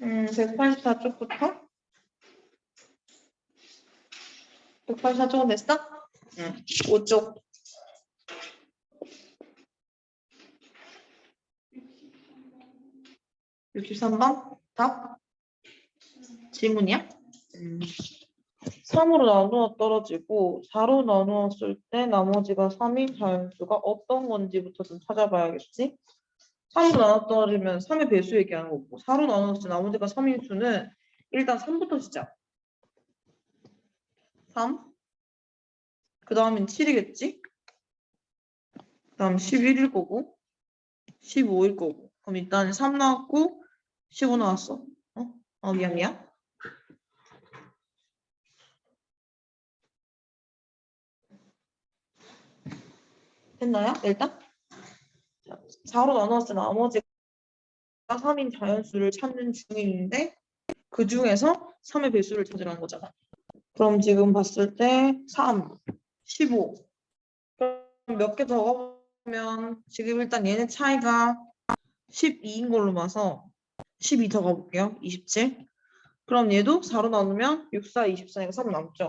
184쪽부터? 184쪽은 됐어? 5쪽. 63번? 답? 질문이야? 3으로 나누어 떨어지고 4로 나누었을 때 나머지가 3인 자연수가 어떤 건지부터 좀 찾아봐야겠지? 3으로 나눠 떨어지면 3의 배수 얘기하는 거고 4로 나누었을 때 나머지가 3인 수는 일단 3부터 시작. 3. 그 다음엔 7이겠지? 그 다음 11일 거고 15일 거고 그럼 일단 3 나왔고 15 나왔어. 미안. 됐나요? 일단 4로 나누었을 때 나머지가 3인 자연수를 찾는 중인데 그 중에서 3의 배수를 찾으라는 거잖아. 그럼 지금 봤을 때 3, 15 그럼 몇 개 더 가보면 지금 일단 얘네 차이가 12인 걸로 봐서 12 더 가볼게요. 27 그럼 얘도 4로 나누면 6, 4, 24니까 3 남죠.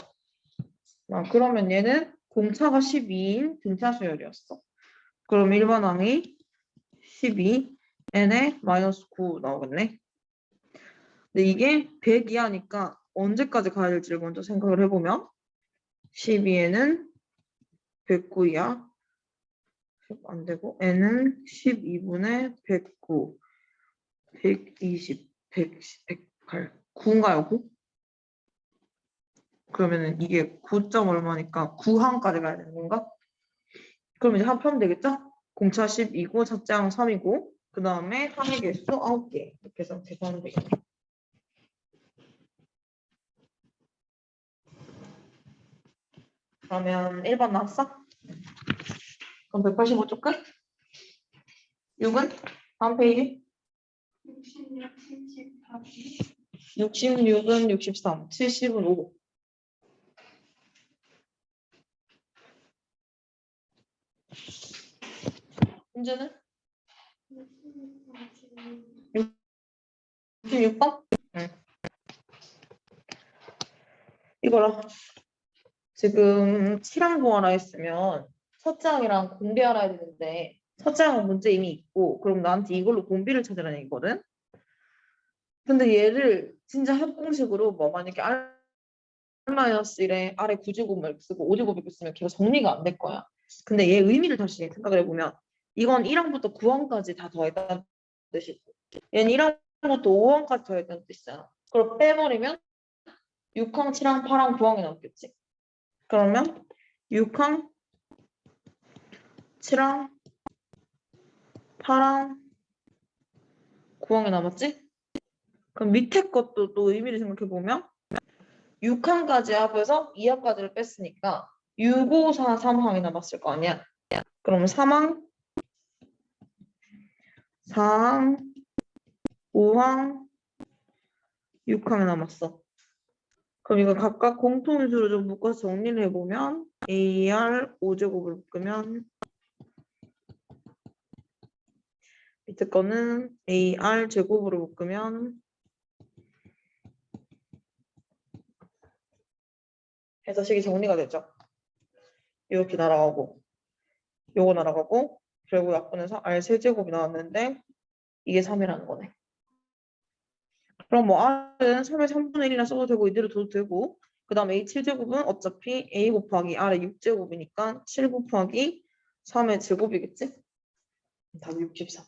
그러면 얘는 공차가 12인 등차 수열이었어. 그럼 일반항이 12, n에 마이너스 9 나오겠네. 근데 이게 100 이하니까 언제까지 가야 될지를 먼저 생각을 해보면 12에는 109 이하 안 되고 n은 12분의 109 120 110 108 9인가요? 9? 그러면은 이게 9. 얼마니까 9항까지 가야 되는 건가? 그럼 이제 합하면 되겠죠? 공차 10이고 첫째항 3이고 그 다음에 항의 개수 9개 이렇게 해서 계산하면 되겠네. 그러면 1번 나왔어? 그럼 185쪽 끝? 6은? 다음 페이지? 66, 74. 66은 63, 70은 5. 문제는? 66번? 응. 이거라. 지금 7항 구하라 했으면 첫째 항이랑 공비하라 해야 되는데 첫째 항은 문제 이미 있고 그럼 나한테 이걸로 공비를 찾으라는 얘기거든? 근데 얘를 진짜 합공식으로 뭐 만약에 R-1에 R에 9제곱을 쓰고 5제곱을 쓰면 걔가 정리가 안 될 거야. 근데 얘 의미를 다시 생각을 해보면 이건 1항부터 9항까지 다 더했다는 뜻이고 얘는 1항부터 5항까지 더했다는 뜻이잖아. 그걸 빼버리면 6항, 7항, 8항, 9항이 남겠지. 그러면 6항, 7항, 8항, 9항이 남았지? 그럼 밑에 것도 또 의미를 생각해보면 6항까지 합해서 2항까지를 뺐으니까 6, 5, 4, 3항이 남았을 거 아니야? 그럼 3항, 4항, 5항, 6항이 남았어. 그럼 이거 각각 공통인수로 좀 묶어서 정리를 해보면 AR 5제곱을 묶으면 밑에 거는 AR 제곱으로 묶으면 해서 식이 정리가 되죠. 이렇게 날아가고 요거 날아가고 결국 약분해서 R 세제곱이 나왔는데 이게 3이라는 거네. 그럼 뭐 R은 3의 3분의 1이나 써도 되고 이대로 둬도 되고 그 다음 A 7제곱은 어차피 A 곱하기 R의 6제곱이니까 7 곱하기 3의 제곱이겠지? 답이 63.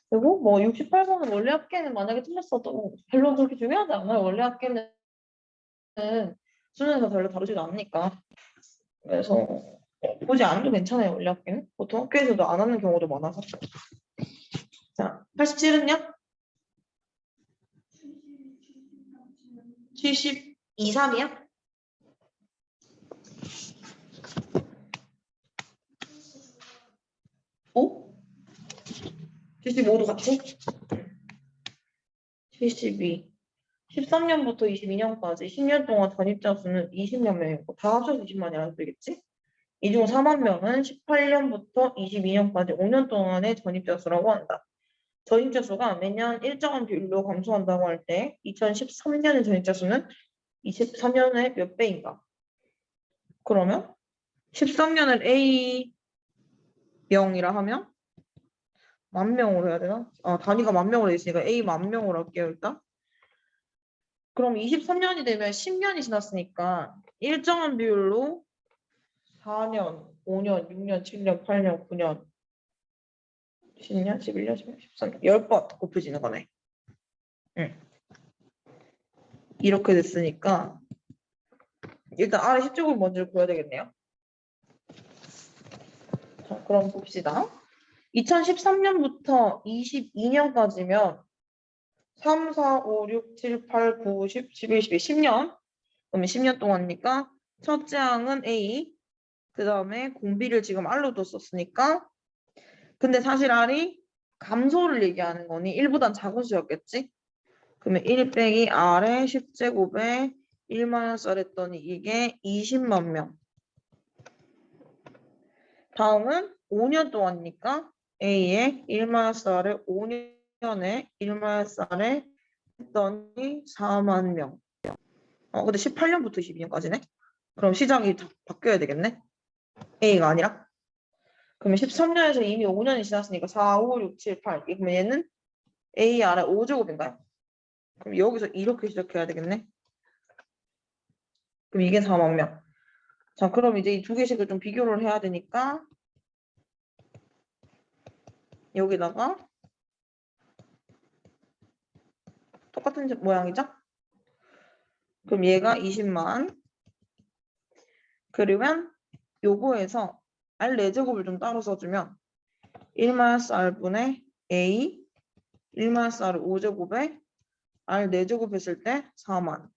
그리고 뭐 68번은 원래 합계는 만약에 틀렸어도 별로 그렇게 중요하지 않아요. 원래 합계는 수능에서 별로 다루지도 않으니까. 그래서 보지 않아도 괜찮아요. 원래 합계는. 보통 학교에서도 안 하는 경우도 많아서. 자, 87은요? 72, 3이야? 5? 75도 같이? 72. 13년부터 22년까지 10년 동안 전입자 수는 20만 명이고 다 합쳐서 20만이 안 되겠지? 이 중 4만 명은 18년부터 22년까지 5년 동안의 전입자 수라고 한다. 전입자 수가 매년 일정한 비율로 감소한다고 할 때 2013년의 전입자 수는 23년의 몇 배인가? 그러면 13년을 A 명이라 하면 만 명으로 해야 되나? 단위가 만 명으로 돼 있으니까 A 만 명으로 할게요, 일단. 그럼 23년이 되면 10년이 지났으니까 일정한 비율로 4년, 5년, 6년, 7년, 8년, 9년, 10년, 11년, 12년, 13년, 10번 곱해지는 거네. 응. 이렇게 됐으니까 일단 아래 10제곱 먼저 구해야 되겠네요. 자, 그럼 봅시다. 2013년부터 22년까지면 3, 4, 5, 6, 7, 8, 9, 10, 11, 12, 10년. 그러면 10년 동안이니까 첫째 항은 A, 그 다음에 공비를 지금 R로 뒀었으니까 근데 사실 R이 감소를 얘기하는 거니 1보단 작은 수였겠지? 그러면 1 빼기 R의 10제곱에 1-R 했더니 이게 20만 명. 다음은 5년 동안이니까 A에 1-R을 5년에 1-R에 했더니 4만 명. 근데 18년부터 22년까지네? 그럼 시작이 바뀌어야 되겠네? A가 아니라? 그러면 13년에서 이미 5년이 지났으니까 4, 5, 6, 7, 8. 그러면 얘는 A 아래 5제곱인가요? 그럼 여기서 이렇게 시작해야 되겠네? 그럼 이게 4만 명. 자, 그럼 이제 이 두 개씩을 좀 비교를 해야 되니까 여기다가 똑같은 모양이죠? 그럼 얘가 20만. 그러면 요거에서 R 4제곱을 좀 따로 써주면 1-R분의 A 1-R 5제곱에 R 4제곱 했을 때 4만.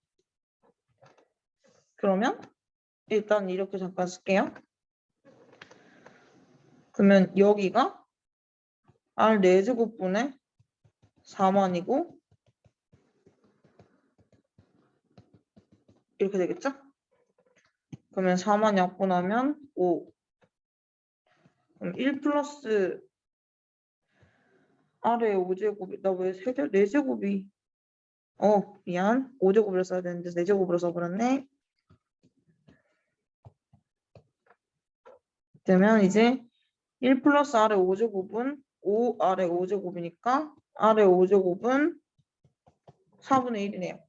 그러면 일단 이렇게 잠깐 쓸게요. 그러면 여기가 R 4제곱분의 4만이고 이렇게 되겠죠? 그러면 4만 약분하면 5. 그럼 1 플러스 R의 5제곱이 나 왜 4제곱이 미안. 5제곱으로 써야 되는데 4제곱으로 써버렸네. 되면 이제 1 플러스 R의 5제곱은 5R의 5제곱이니까 R의 5제곱은 4분의 1이네요.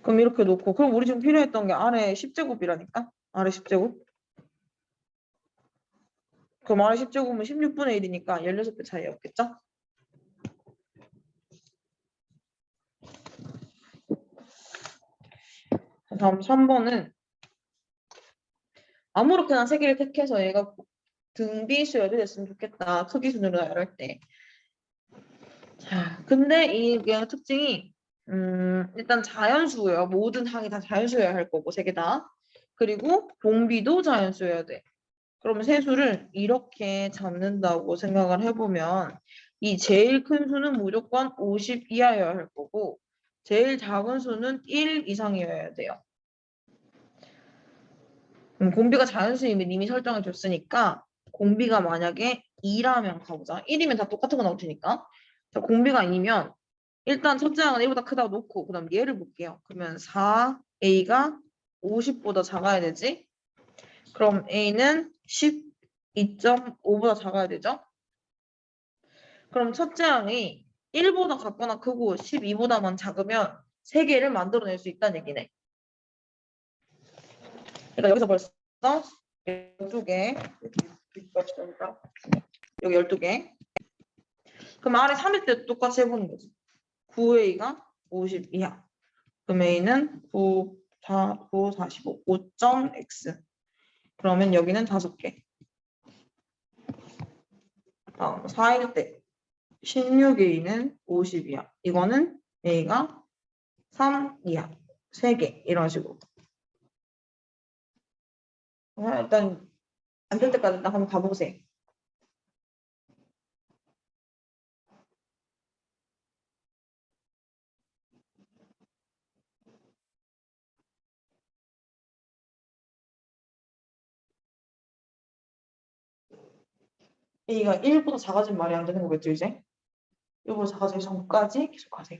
그럼 이렇게 놓고 그럼 우리 지금 필요했던 게 R의 10제곱이라니까? R의 10제곱? 그럼 R의 10제곱은 16분의 1이니까 16배 차이였겠죠? 다음 3번은 아무렇게나 세 개를 택해서 얘가 등비수열이 됐으면 좋겠다. 크기 순으로 나열할 때. 자, 근데 이게 특징이 일단 자연수예요. 모든 항이 다 자연수여야 할 거고 세 개 다. 그리고 봉비도 자연수여야 돼. 그러면 세수를 이렇게 잡는다고 생각을 해보면 이 제일 큰 수는 무조건 50 이하여야 할 거고 제일 작은 수는 1 이상이어야 돼요. 공비가 자연수임을 이미 설정해 줬으니까 공비가 만약에 2라면 가보자. 1이면 다 똑같은 거 나올 테니까. 자, 공비가 2면 일단 첫째 항은 1보다 크다고 놓고 그 다음 얘를 볼게요. 그러면 4A가 50보다 작아야 되지. 그럼 A는 12.5보다 작아야 되죠. 그럼 첫째 항이 1보다 작거나 크고 12보다만 작으면 3개를 만들어낼 수 있다는 얘기네. 그러니까 여기서 벌써 12개 여기 12개 그럼 아래 3일 때 똑같이 해보는 거지. 9A가 50 이하 그럼 A는 9, 4, 9, 45, 5.x 그러면 여기는 5개 다음 4일 때 16A는 50 이하 이거는 A가 3 이하 3개 이런 식으로 일단 안 될 때까지 일단 한번 가보세요. A가 1보다 작아지면 말이 안 되는 거겠죠, 이제? 1보다 작아지기 전까지 계속 가세요.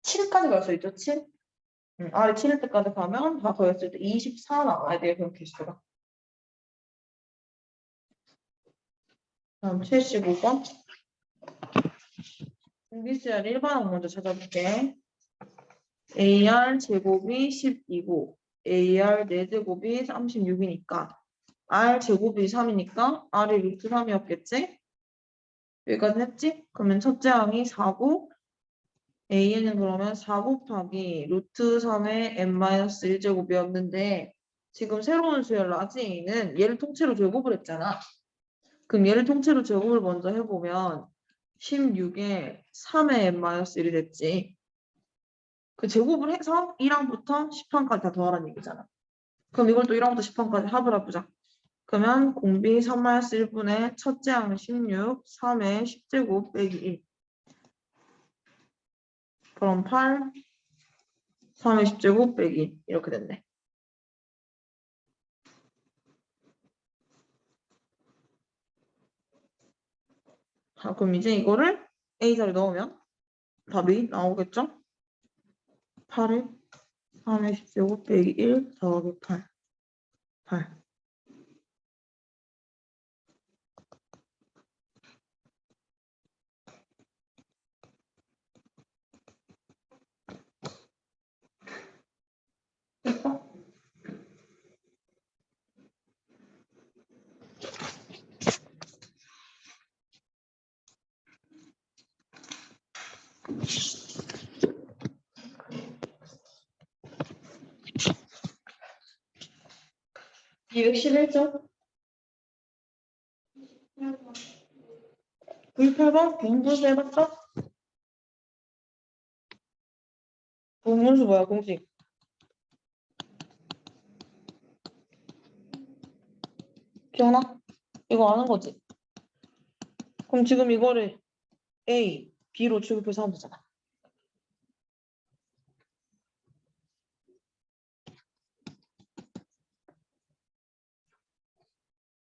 칠까지 갈 수 있죠, 7? 아래 7일 때까지 가면 다 더했을 때 24 나와야 돼요, 그럼 개수가. 다음 75번. 공비수열 일반항 먼저 찾아볼게. AR 제곱이 12고 AR 4제곱이 36이니까 R 제곱이 3이니까 R이 루트 3이었겠지? 여기까지 했지? 그러면 첫째 항이 4고 A는 그러면 4 곱하기 루트 3의 n-1제곱이었는데 지금 새로운 수열 라지 A는 얘를 통째로 제곱을 했잖아. 그럼 얘를 통째로 제곱을 먼저 해보면 16에 3의 n-1이 됐지. 그 제곱을 해서 1항부터 10항까지 다 더하라는 얘기잖아. 그럼 이걸 또 1항부터 10항까지 합을 해보자. 그러면 공비 3-1분의 첫째 항 16, 3의 10제곱 빼기 1. 그럼 8, 3의 10제곱 빼기 1. 이렇게 됐네. 자, 그럼 이제 이거를 A자리에 넣으면 답이 나오겠죠? 8을 3의 10제곱 빼기 1 더하기 8. 8. 됐어? 211점? 98번? 분분수 해봤어? 분분수 뭐야, 공식? 기억나? 이거 아는 거지? 그럼 지금 이거를 A, B로 취급해서 하면 되잖아.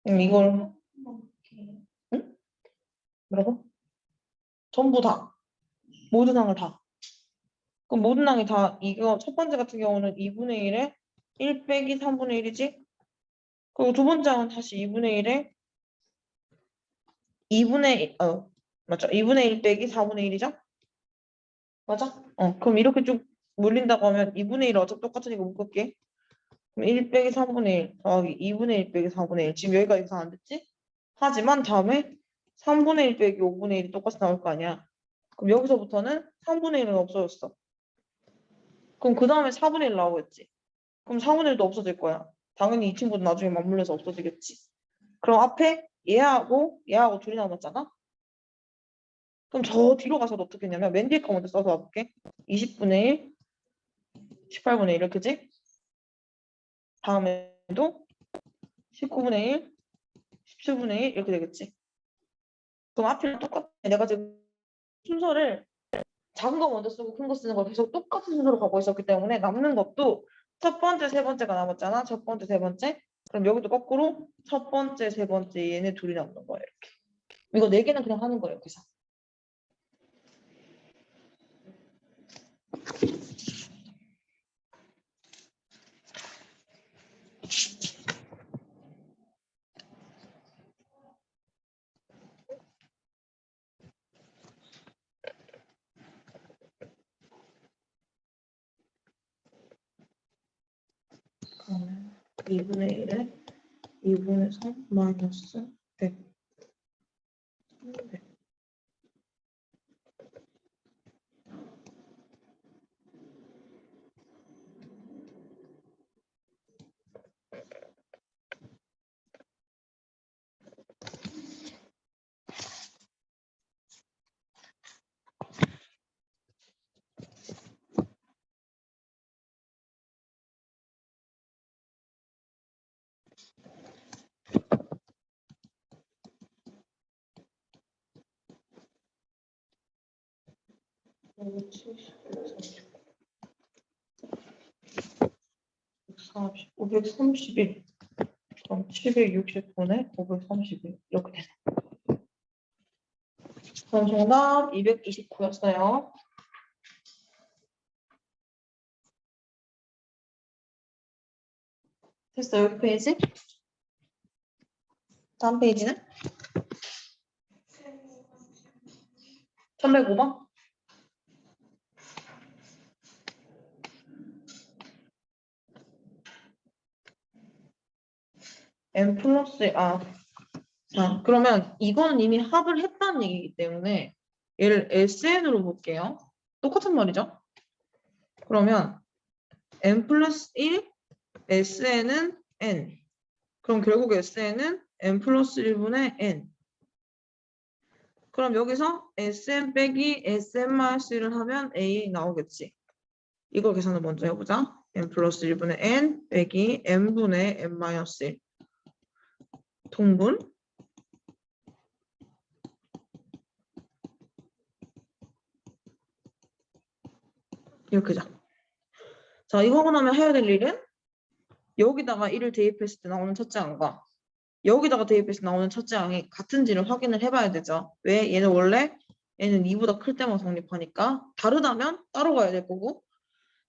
이걸, 응? 뭐라고? 전부 다. 모든 항을 다. 그럼 모든 항이 다, 이거 첫 번째 같은 경우는 2분의 1에 1 빼기 3분의 1이지? 그리고 두 번째 항은 다시 2분의 1에 2분의 1, 맞죠? 2분의 1 빼기 4분의 1이죠? 맞아? 그럼 이렇게 쭉 물린다고 하면 2분의 1 어차피 똑같으니까 묶을게. 그럼 1 빼기 3분의 1 더하기 2분의 1 빼기 4분의 1. 지금 여기까지 계산 안 됐지? 하지만 다음에 3분의 1 빼기 5분의 1이 똑같이 나올 거 아니야. 그럼 여기서부터는 3분의 1은 없어졌어. 그럼 그 다음에 4분의 1 나오겠지. 그럼 4분의 1도 없어질 거야. 당연히 이 친구도 나중에 맞물려서 없어지겠지. 그럼 앞에 얘하고 둘이 남았잖아. 그럼 저 뒤로 가서도 어떻게 했냐면 맨 뒤에 거 먼저 써서 와볼게. 20분의 1, 18분의 1 이렇게지? 다음에도 19분의 1, 17분의 1 이렇게 되겠지. 그럼 앞이랑 똑같아. 내가 지금 순서를 작은 거 먼저 쓰고 큰 거 쓰는 걸 계속 똑같은 순서로 가고 있었기 때문에 남는 것도 첫 번째, 세 번째가 남았잖아. 첫 번째, 세 번째. 그럼 여기도 거꾸로 첫 번째, 세 번째 얘네 둘이 남는 거야. 이렇게. 이거 네 개는 그냥 하는 거예요. 그래서. 그러면 2분의 1에 2분의 3 마이너스 100. 100. (531) 그럼 760분의 531 이렇게 되네. 그럼 정답 229였어요. 됐어, 여기 페이지? 다음 페이지는? 1105번? n 플러스 자, 그러면 이거는 이미 합을 했다는 얘기이기 때문에 얘를 SN으로 볼게요. 똑같은 말이죠? 그러면 n 플러스 1, SN은 n. 그럼 결국 SN은 n 플러스 1분의 n. 그럼 여기서 SN 빼기 SN-1을 하면 A 나오겠지. 이걸 계산을 먼저 해보자. n 플러스 1분의 n 빼기 n분의 n-1 통분 이렇게 자, 이거 하고 나면 해야 될 일은 여기다가 1을 대입했을 때 나오는 첫째 항과 여기다가 대입해서 나오는 첫째 항이 같은지를 확인을 해봐야 되죠. 왜? 얘는 원래 얘는 2보다 클 때만 성립하니까 다르다면 따로 가야 될 거고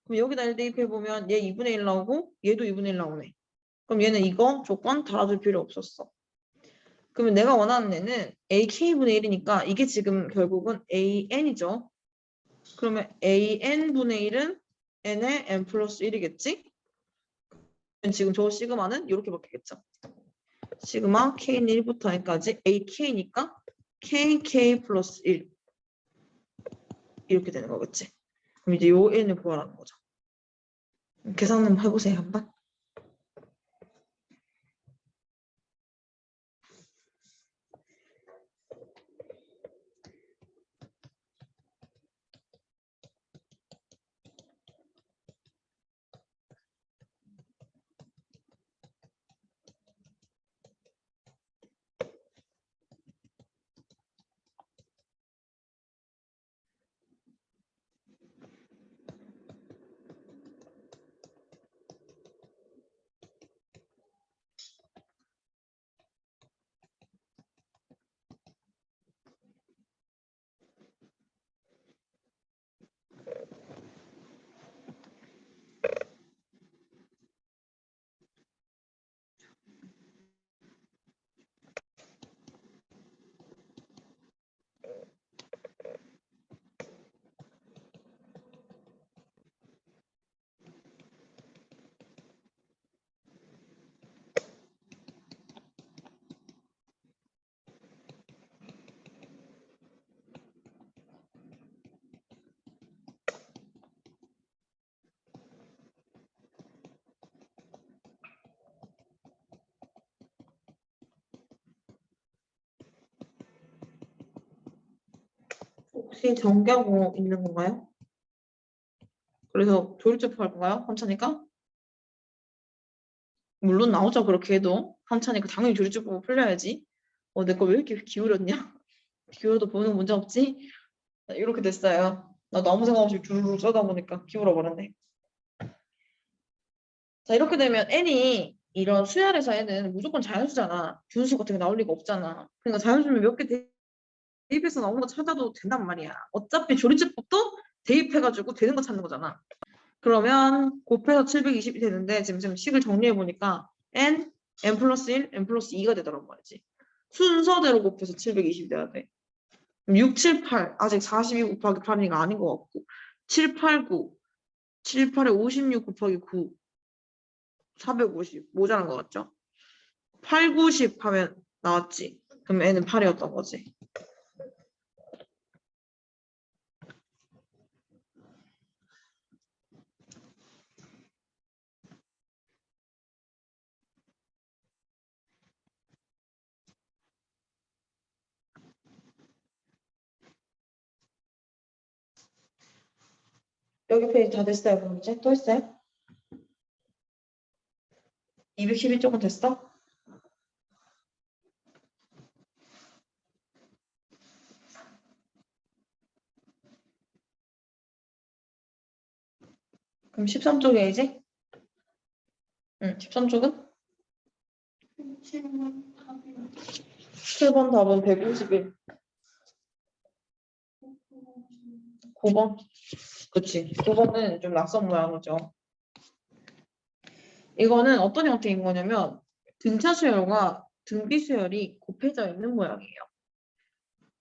그럼 여기다 1 대입해보면 얘 2분의 1 나오고 얘도 2분의 1 나오네. 그럼 얘는 이거 조건 달아줄 필요 없었어. 그러면 내가 원하는 애는 AK분의 1이니까 이게 지금 결국은 AN이죠. 그러면 AN분의 1은 N의 N 플러스 1이겠지? 지금 저 시그마는 이렇게 바뀌겠죠. 시그마 K는 1부터 N까지 AK니까 KK 플러스 1 이렇게 되는 거겠지. 그럼 이제 요 N을 구하라는 거죠. 계산 한번 해보세요 한번. 혹시 정기하고 있는 건가요? 그래서 조립제품 할 건가요? 한차니까? 물론 나오죠. 그렇게 해도 한차니까 당연히 조립제품 풀려야지. 내 거 왜 이렇게 기울였냐? 기울여도 보는 문제 없지? 자, 이렇게 됐어요. 나도 아무 생각 없이 주르륵 써다 보니까 기울어 버렸네. 자, 이렇게 되면 n이 이런 수열에서 n은 무조건 자연수잖아. 분수 같은 게 나올 리가 없잖아. 그러니까 자연수면 몇 개 대입해서 나오는 거 찾아도 된단 말이야. 어차피 조립제법도 대입해가지고 되는 거 찾는 거잖아. 그러면 곱해서 720이 되는데 지금 식을 정리해 보니까 n 플러스 1, n 플러스 2가 되더란 말이지. 순서대로 곱해서 720이 돼야 돼. 6, 7, 8 아직 42 곱하기 8이가 아닌 것 같고 7, 8, 9 7, 8에 56 곱하기 9 450 모자란 것 같죠? 8, 90 하면 나왔지. 그럼 n은 8이었던 거지. 여기 페이지 다 됐어요, 그럼 이제 또 했어요? 211쪽은 됐어? 그럼 13쪽에 이제 13쪽은 7번 답이 7번 답은 151. 9번. 그치. 9번은 좀 낯선 모양이죠. 이거는 어떤 형태인 거냐면 등차 수열과 등비 수열이 곱해져 있는 모양이에요.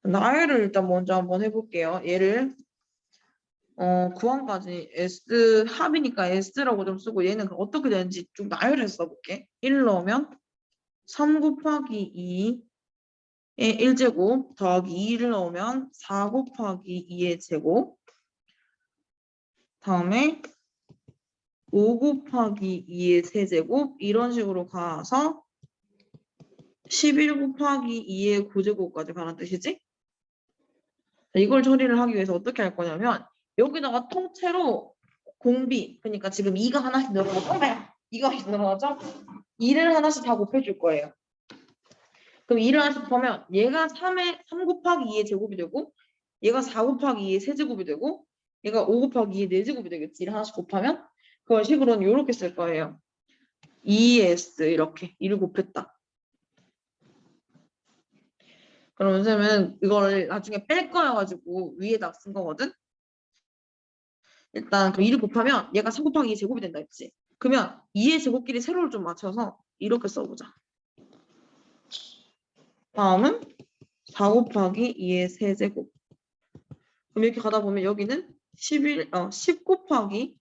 나열을 일단 먼저 한번 해볼게요. 얘를 9항까지 S 합이니까 S라고 좀 쓰고 얘는 어떻게 되는지 좀 나열해서 써볼게. 1 넣으면 3 곱하기 2의 1제곱 더하기 2를 넣으면 4 곱하기 2의 제곱 다음에 5 곱하기 2의 세제곱 이런 식으로 가서 11 곱하기 2의 9제곱까지 가는 뜻이지? 이걸 처리를 하기 위해서 어떻게 할 거냐면 여기다가 통째로 공비 그러니까 지금 2가 하나씩 늘어나죠? 2가 하나씩 늘어나죠? 2를 하나씩 다 곱해줄 거예요. 그럼 2를 하나씩 곱하면 얘가 3 곱하기 2의 제곱이 되고 얘가 4 곱하기 2의 세제곱이 되고 얘가 5 곱하기 2의 4제곱이 되겠지. 1을 하나씩 곱하면 그걸 식으로는 이렇게 쓸 거예요. 2s 이렇게 2를 곱했다. 그럼 선생님은 이걸 나중에 뺄 거여가지고 위에다 쓴 거거든? 일단 그 2를 곱하면 얘가 3 곱하기 2 제곱이 된다 했지. 그러면 2의 제곱끼리 세로를 좀 맞춰서 이렇게 써보자. 다음은 4 곱하기 2의 세제곱. 그럼 이렇게 가다 보면 여기는 10 곱하기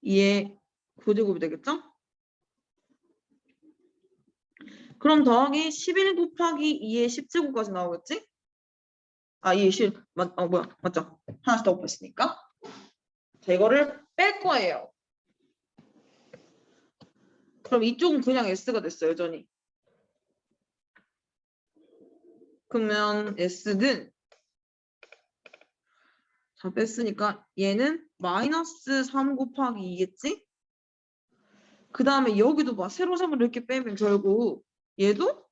2의 9제곱이 되겠죠? 그럼 더하기 11 곱하기 2의 10제곱까지 나오겠지? 2의 10, 맞죠? 하나씩 더 곱했으니까. 자, 이거를 뺄 거예요. 그럼 이쪽은 그냥 S가 됐어요, 여전히. 그러면 S는 자, 뺐으니까 얘는 마이너스 3 곱하기 2겠지? 그 다음에 여기도 봐. 세로점을 이렇게 빼면 결국 얘도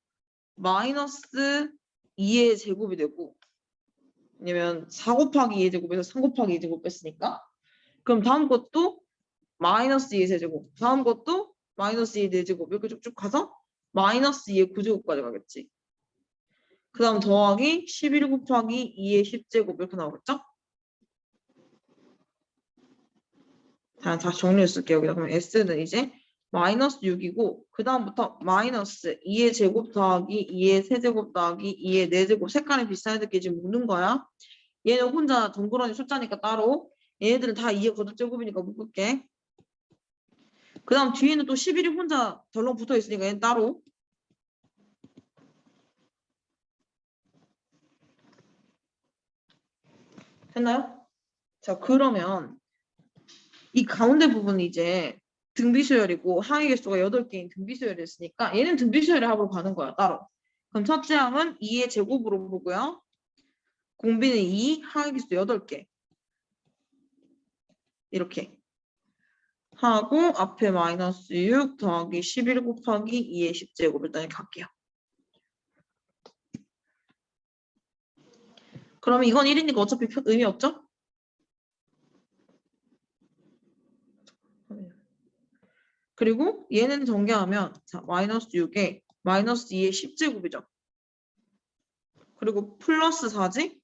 마이너스 2의 제곱이 되고 왜냐면 4 곱하기 2의 제곱에서 3 곱하기 2의 제곱 뺐으니까 그럼 다음 것도 마이너스 2의 세제곱 다음 것도 마이너스 2의 4제곱 이렇게 쭉쭉 가서 마이너스 2의 9제곱까지 가겠지. 그 다음 더하기 11 곱하기 2의 10제곱 이렇게 나오겠죠? 자, 다시 정리해 쓸게요. 여기다 그러면 S는 이제 마이너스 6이고 그 다음부터 마이너스 2의 제곱 더하기 2의 세제곱 더하기 2의 4제곱 색깔이 비슷한 애들끼리 지금 묶는 거야. 얘는 혼자 덩그러니 숫자니까 따로 얘네들은 다 2의 거듭제곱이니까 묶을게. 그 다음 뒤에는 또 11이 혼자 덜렁 붙어 있으니까 얘는 따로. 됐나요? 자 그러면 이 가운데 부분이 이제 등비수열이고 항의 개수가 8개인 등비수열이었으니까 얘는 등비수열의 합으로 가는 거야 따로. 그럼 첫째 항은 2의 제곱으로 보고요. 공비는 2, 항의 개수 8개. 이렇게 하고 앞에 마이너스 6 더하기 11 곱하기 2의 10제곱 일단 이렇게 할게요. 그러면 이건 1이니까 어차피 의미 없죠? 그리고 얘는 전개하면 자 마이너스 6에 마이너스 2의 10제곱이죠. 그리고 플러스 4지?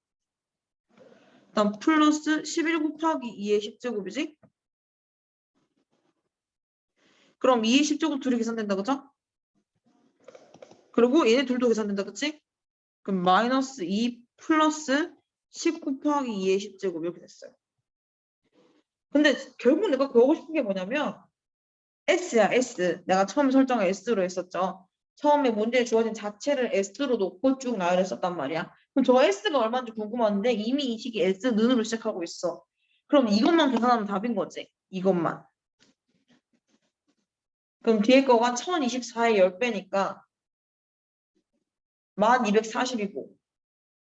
다음 플러스 11 곱하기 2의 10제곱이지? 그럼 2의 10제곱 둘이 계산된다 그죠? 그리고 얘네 둘도 계산된다 그치? 그럼 마이너스 2 플러스 10 곱하기 2의 10제곱 이렇게 됐어요. 근데 결국 내가 구하고 싶은 게 뭐냐면 S야 S. 내가 처음 설정을 S로 했었죠. 처음에 문제에 주어진 자체를 S로 놓고 쭉 나열했었단 말이야. 그럼 저 S가 얼마인지 궁금한데 이미 이 식이 S 는으로 시작하고 있어. 그럼 이것만 계산하면 답인 거지. 이것만. 그럼 뒤에 거가 1024의 10배니까 1240이고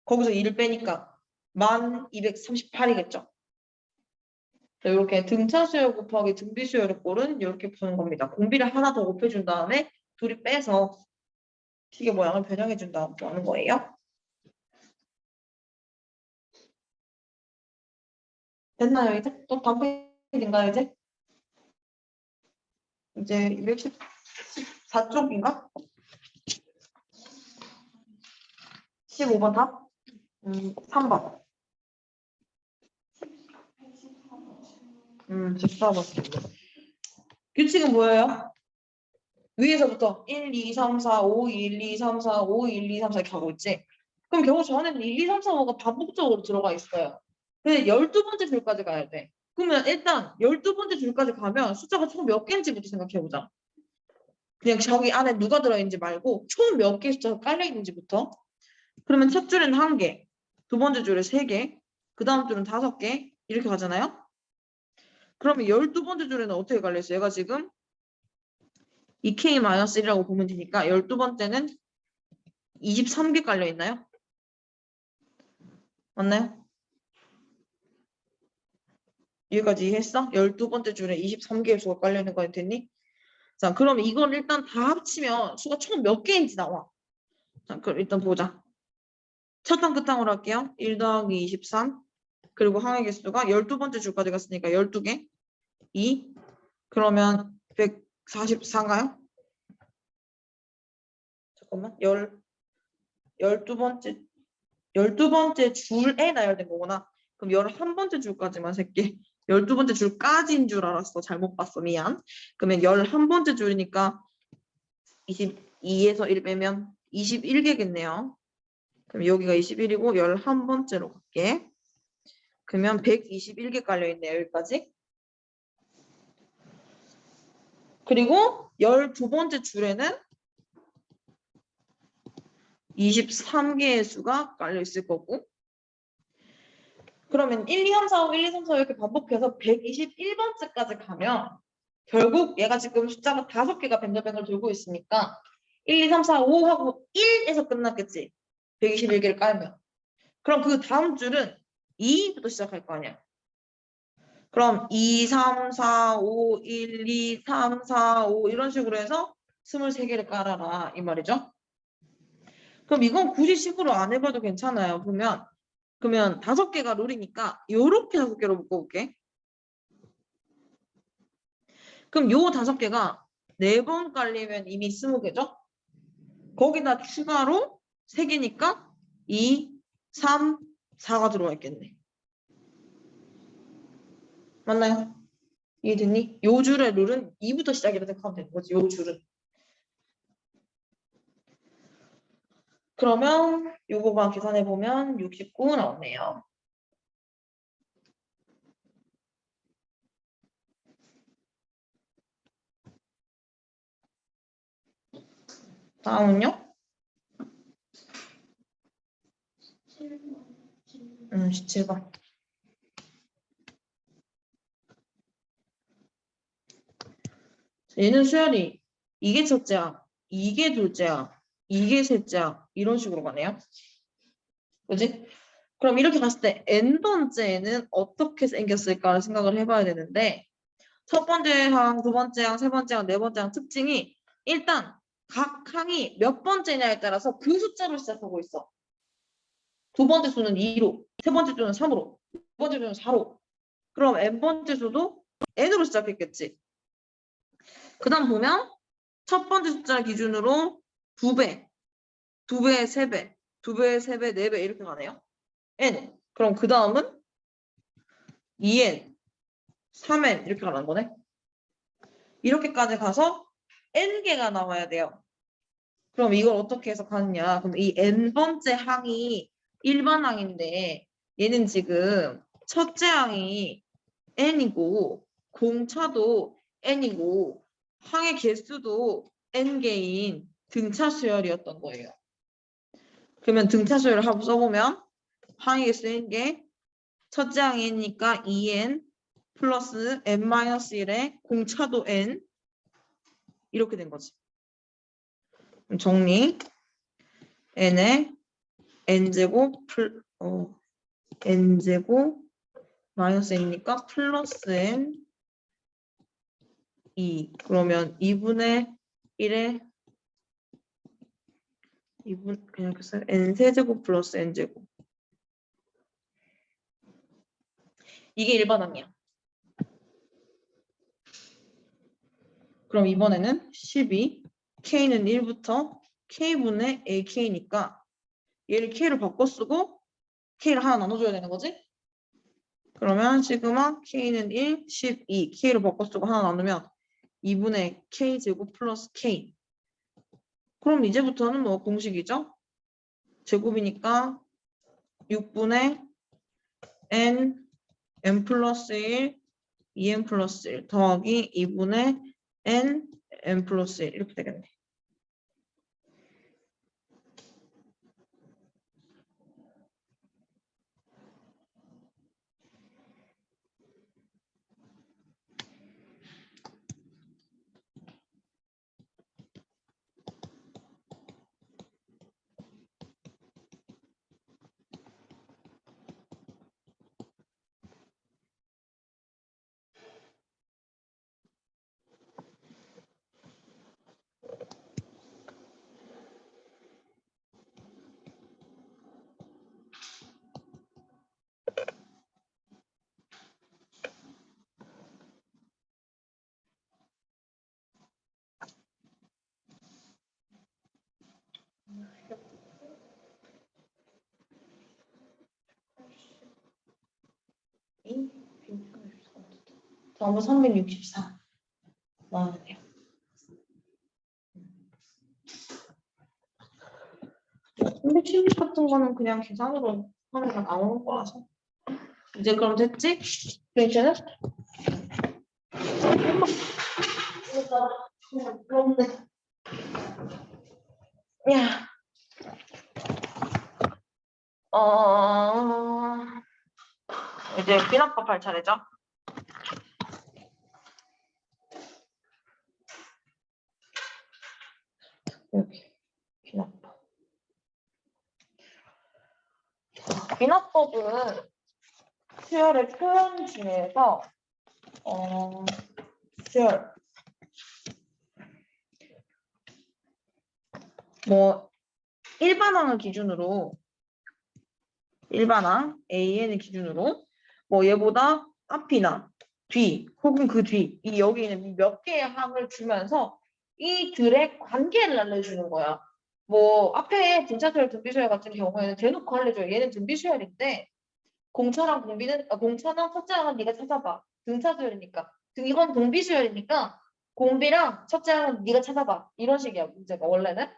거기서 2를 빼니까 1238이겠죠. 이렇게 등차 수열 곱하기 등비 수열의 꼴은 이렇게 푸는 겁니다. 공비를 하나 더 곱해준 다음에 둘이 빼서 식의 모양을 변형해준 다음 또 하는 거예요. 됐나요 이제? 또 다음 페이지인가요 이제? 이제 214쪽인가? 15번 답? 3번. 14번. 규칙은 뭐예요? 위에서부터 1, 2, 3, 4, 5, 1, 2, 3, 4, 5, 1, 2, 3, 4 이렇게 가고 있지? 그럼 결국 전에는 1, 2, 3, 4, 5가 반복적으로 들어가 있어요. 근데 12번째 줄까지 가야 돼. 그러면 일단 12번째 줄까지 가면 숫자가 총 몇 개인지부터 생각해보자. 그냥 저기 안에 누가 들어있는지 말고 총 몇 개 숫자가 깔려있는지부터. 그러면 첫 줄에는 1개, 두 번째 줄에 3개, 그 다음 줄은 5개 이렇게 가잖아요? 그러면 12번째 줄에는 어떻게 깔려있어? 얘가 지금 2K-1이라고 보면 되니까 12번째는 23개 깔려있나요? 맞나요? 여기까지 이해했어? 12번째 줄에 23개의 수가 깔려있는 거 됐니? 자, 그럼 이걸 일단 다 합치면 수가 총 몇 개인지 나와. 자, 그럼 일단 보자. 첫 단 끝항으로 할게요. 1 더하기 23. 그리고 항의 개수가 12번째 줄까지 갔으니까 12개. 2. 그러면 144인가요? 잠깐만. 12번째 줄에 나열된 거구나. 그럼 11번째 줄까지만 셀게. 12번째 줄까지인 줄 알았어. 잘못 봤어. 미안. 그러면 11번째 줄이니까 22에서 1 빼면 21개겠네요. 그럼 여기가 21이고 11번째로 갈게. 그러면 121개 깔려있네요. 여기까지. 그리고 12번째 줄에는 23개의 수가 깔려있을 거고 그러면 1, 2, 3, 4, 5, 1, 2, 3, 4 이렇게 반복해서 121번째까지 가면 결국 얘가 지금 숫자가 5개가 뱅글뱅글 돌고 있으니까 1, 2, 3, 4, 5 하고 1에서 끝났겠지. 121개를 깔면. 그럼 그 다음 줄은 2부터 시작할 거 아니야. 그럼 2, 3, 4, 5, 1, 2, 3, 4, 5 이런 식으로 해서 23개를 깔아라 이 말이죠. 그럼 이건 굳이 식으로 안 해봐도 괜찮아요. 그러면 5개가 룰이니까 요렇게 5개로 묶어볼게. 그럼 요 5개가 4번 깔리면 이미 20개죠? 거기다 추가로 3개니까 2, 3, 4가 들어와 있겠네. 맞나요? 이해됐니? 요 줄의 룰은 2부터 시작이라 생각하면 되는 거지. 요 줄은. 그러면 요거만 계산해보면 69 나오네요. 다음은요? 17번. 얘는 수열이 이게 첫째야, 이게 둘째야, 이게 셋째야 이런 식으로 가네요. 그지? 그럼 이렇게 갔을 때 n번째는 어떻게 생겼을까 생각을 해봐야 되는데 첫 번째 항, 두 번째 항, 세 번째 항, 네 번째 항 특징이 일단 각 항이 몇 번째냐에 따라서 그 숫자로 시작하고 있어. 두 번째 수는 2로, 세 번째 수는 3으로, 두 번째 수는 4로. 그럼 n번째 수도 n으로 시작했겠지. 그 다음 보면 첫 번째 숫자 기준으로 2배, 2배, 3배, 2배, 3배, 4배 이렇게 가네요. n. 그럼 그 다음은 2n, 3n 이렇게 가는 거네. 이렇게까지 가서 n개가 나와야 돼요. 그럼 이걸 어떻게 해석하느냐. 그럼 이 n번째 항이 1번 항인데 얘는 지금 첫째 항이 n이고 공차도 n이고 항의 개수도 n개인 등차 수열이었던 거예요. 그러면 등차 수열을 한번 써보면 항의 개수 n개 첫째 항이 n이니까 2n 플러스 n-1에 공차도 n 이렇게 된 거지. 정리 n에 n제곱 n제곱 마이너스 n이니까 플러스 n 2 그러면 2분의 1에 2분 그냥 이렇게 써요. n 세제곱 플러스 n제곱 이게 일반항이야. 그럼 이번에는 12, K는 1부터 K분의 AK니까 얘를 K로 바꿔 쓰고 K를 하나 나눠줘야 되는 거지? 그러면 시그마 K는 1, 12, K로 바꿔 쓰고 하나 나누면 2분의 K제곱 플러스 K. 그럼 이제부터는 뭐 공식이죠? 제곱이니까 6분의 N 플러스 1, 2N 플러스 1 더하기 2분의 N 플러스 1 이렇게 되겠네. 전부 364 나오네요. 370 같은 거는 그냥 계산으로 하면 나오는 거라서. 이제 그럼 됐지? 이제는 그런데 야, 이제 비납법 할 차례죠. 여기 비납법. 비납법은 수열의 표현 중에서 수열 뭐 일반항을 기준으로 일반항 AN을 기준으로 뭐 얘보다 앞이나 뒤 혹은 그 뒤 이 여기는 몇 개의 항을 주면서 이들의 관계를 알려주는 거야. 뭐 앞에 등차수열 등비수열 같은 경우에는 대놓고 알려줘요. 얘는 등비수열인데 공차랑 공비는 공차랑 첫째 항은 네가 찾아봐. 등차수열이니까 이건 등비수열이니까 공비랑 첫째 항은 네가 찾아봐. 이런 식이야 문제가 원래는.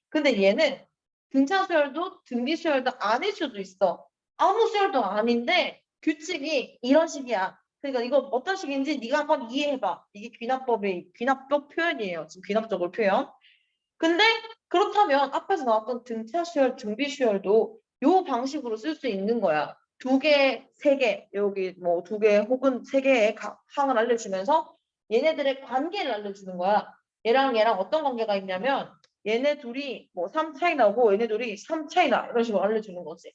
근데 얘는 등차수열도 등비수열도 아닐 수도 있어. 아무 수열도 아닌데 규칙이 이런 식이야. 그러니까 이거 어떤 식인지 네가 한번 이해해봐. 이게 귀납법 표현이에요. 지금 귀납적으로 표현. 근데 그렇다면 앞에서 나왔던 등차수열, 등비수열도 요 방식으로 쓸 수 있는 거야. 2개, 3개, 여기 뭐 2개 혹은 3개의 항을 알려주면서 얘네들의 관계를 알려주는 거야. 얘랑 얘랑 어떤 관계가 있냐면 얘네 둘이 뭐 3 차이 나고 얘네 둘이 3 차이 나 이런 식으로 알려주는 거지.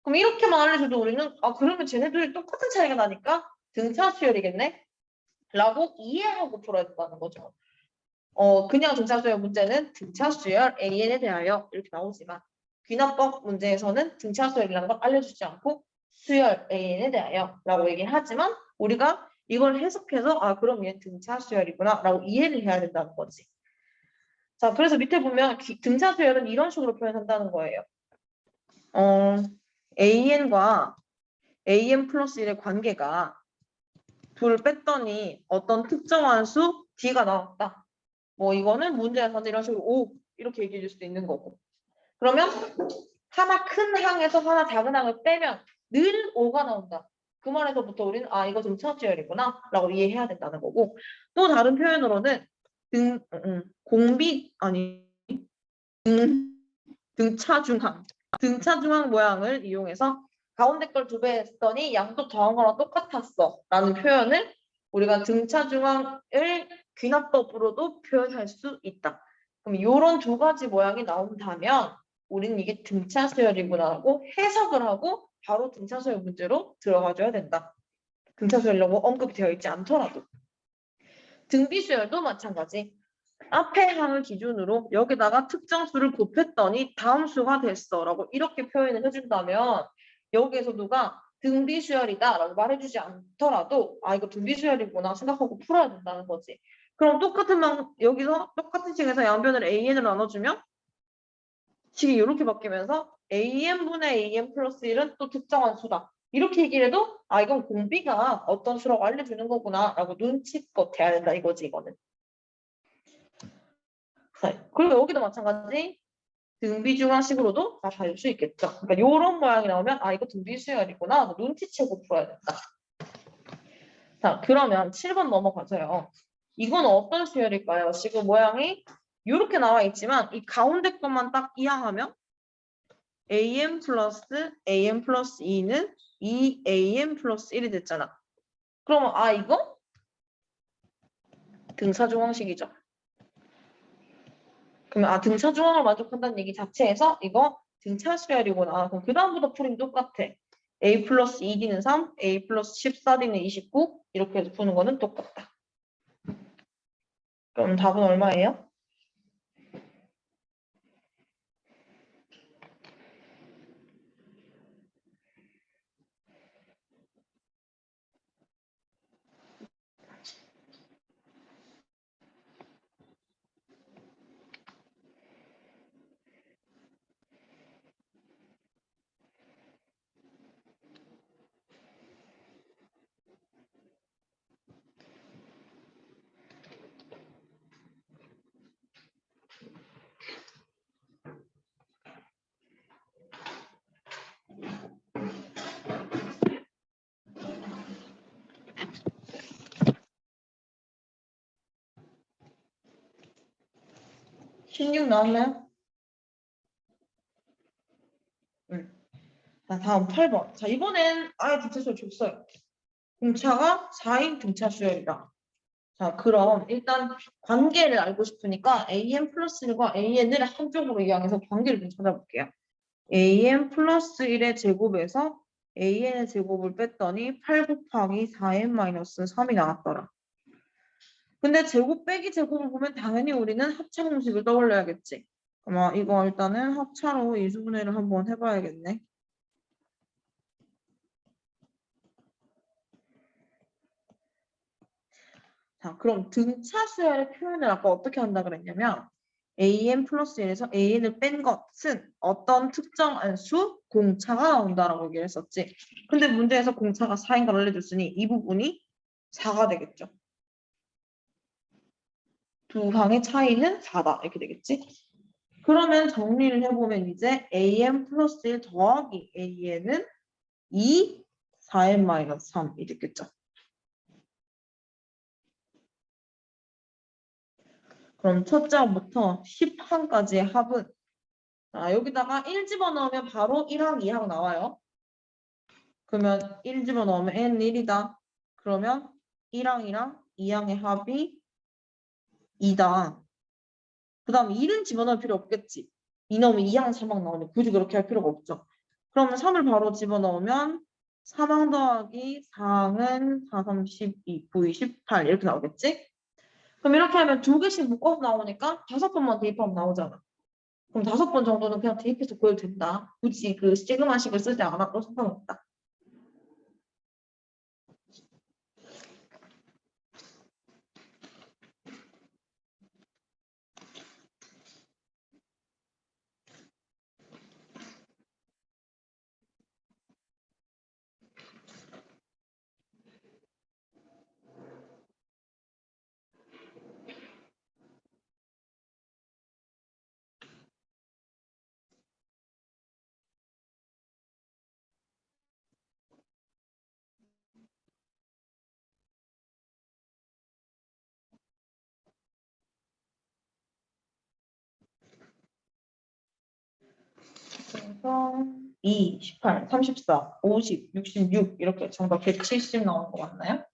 그럼 이렇게만 알려줘도 우리는 그러면 쟤네들이 똑같은 차이가 나니까 등차수열이겠네? 라고 이해하고 풀어야 된다는 거죠. 그냥 등차수열 문제는 등차수열 AN에 대하여 이렇게 나오지만 귀납법 문제에서는 등차수열이라는 걸 알려주지 않고 수열 AN에 대하여 라고 얘기를 하지만 우리가 이걸 해석해서 그럼 얘는 등차수열이구나 라고 이해를 해야 된다는 거지. 자, 그래서 밑에 보면 등차수열은 이런 식으로 표현한다는 거예요. AN과 AN 플러스 1의 관계가 둘을 뺐더니 어떤 특정한 수 D가 나왔다. 뭐 이거는 문제에서는 이런 식으로 5 이렇게 얘기해 줄 수도 있는 거고. 그러면 하나 큰 항에서 하나 작은 항을 빼면 늘 5가 나온다. 그 말에서부터 우리는 이거 등차수열이구나 라고 이해해야 된다는 거고. 또 다른 표현으로는 등차중항 모양을 이용해서 가운데 걸 2배 했더니 양쪽 더한 거랑 똑같았어 라는 표현을 우리가 등차중항을 귀납법으로도 표현할 수 있다. 그럼 이런 2가지 모양이 나온다면 우리는 이게 등차수열이구나 하고 해석을 하고 바로 등차수열 문제로 들어가줘야 된다. 등차수열이라고 언급이 되어 있지 않더라도. 등비수열도 마찬가지. 앞에 항을 기준으로 여기다가 특정 수를 곱했더니 다음 수가 됐어 라고 이렇게 표현을 해준다면 여기에서 누가 등비수열이다 라고 말해주지 않더라도 이거 등비수열이구나 생각하고 풀어야 된다는 거지. 그럼 여기서 똑같은 식에서 양변을 AN으로 나눠주면 식이 이렇게 바뀌면서 AN분의 AN 플러스 1은 또 특정한 수다. 이렇게 얘기를 해도 아 이건 공비가 어떤 수라고 알려주는 거구나 라고 눈치껏 해야 된다 이거지 이거는. 네. 그리고 여기도 마찬가지 등비중화식으로도 다 잘 수 있겠죠. 그러니까 이런 모양이 나오면 아 이거 등비수열이구나 눈치채고 풀어야 된다. 자 그러면 7번 넘어가서요. 이건 어떤 수열일까요? 지금 모양이 이렇게 나와 있지만 이 가운데 것만 딱 이항하면 am 플러스 2는 2am 플러스 1이 됐잖아. 그러면 아 이거 등차중항식이죠. 그러면 아 등차중항을 만족한다는 얘기 자체에서 이거 등차수열이구나. 그럼 그 다음부터 풀이는 똑같아. a 플러스 2d는 3, a 플러스 14d는 29 이렇게 해서 푸는 거는 똑같다. 그럼 답은 얼마예요? (16) 나왔나요? 응. 자, 다음 8번. 자, 이번엔 아예 등차수열 줬어요. 공차가 4인 등차수열이다. 자, 그럼 일단 관계를 알고 싶으니까 an 플러스 1과 an을 한쪽으로 이항해서 관계를 좀 찾아볼게요. an 플러스 1의 제곱에서 an의 제곱을 뺐더니 8 곱하기 4n 마이너스 3이 나왔더라. 근데 제곱 빼기 제곱을 보면 당연히 우리는 합차 공식을 떠올려야겠지. 그럼 이거 일단은 합차로 이수분해를 한번 해봐야겠네. 자, 그럼 등차수열의 표현을 아까 어떻게 한다 그랬냐면 an 플러스 1에서 an을 뺀 것은 어떤 특정한 수 공차가 나온다라고 얘기를 했었지. 근데 문제에서 공차가 4인 걸 알려줬으니 이 부분이 4가 되겠죠. 두 항의 차이는 4다 이렇게 되겠지. 그러면 정리를 해보면 이제 an 플러스 1 더하기 an은 2 4n 마이너스 3이 됐겠죠. 그럼 첫 장부터 10항까지의 합은 여기다가 1 집어넣으면 바로 1항, 2항 나와요. 그러면 1 집어넣으면 n1이다. 그러면 1항이랑 2항의 합이 2다. 그 다음 1은 집어넣을 필요 없겠지. 2 넣으면 2항, 3항 나오니 굳이 그렇게 할 필요가 없죠. 그러면 3을 바로 집어넣으면 3항 더하기 4항은 4, 3, 12, 9, 18 이렇게 나오겠지? 그럼 이렇게 하면 2개씩 묶어서 나오니까 5번만 대입하면 나오잖아. 그럼 5번 정도는 그냥 대입해서 구해도 된다. 굳이 그 시그마식을 쓰지 않아도 상관없다. 그래서 2, 18, 34, 50, 66 이렇게 정답 170 나오는 거 맞나요?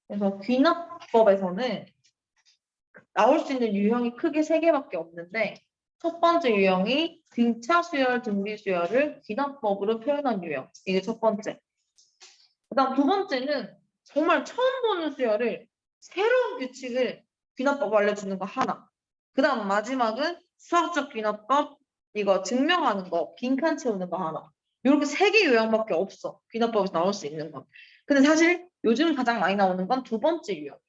그래서 귀납법에서는 나올 수 있는 유형이 크게 3개밖에 없는데 첫 번째 유형이 등차수열, 등비수열을 귀납법으로 표현한 유형. 이게 첫 번째. 그 다음 두 번째는 정말 처음 보는 수열을 새로운 규칙을 귀납법 알려주는 거 하나. 그 다음 마지막은 수학적 귀납법 이거 증명하는 거 빈칸 채우는 거 하나. 이렇게 세 개 유형밖에 없어. 귀납법에서 나올 수 있는 건. 근데 사실 요즘 가장 많이 나오는 건 두 번째 유형이야.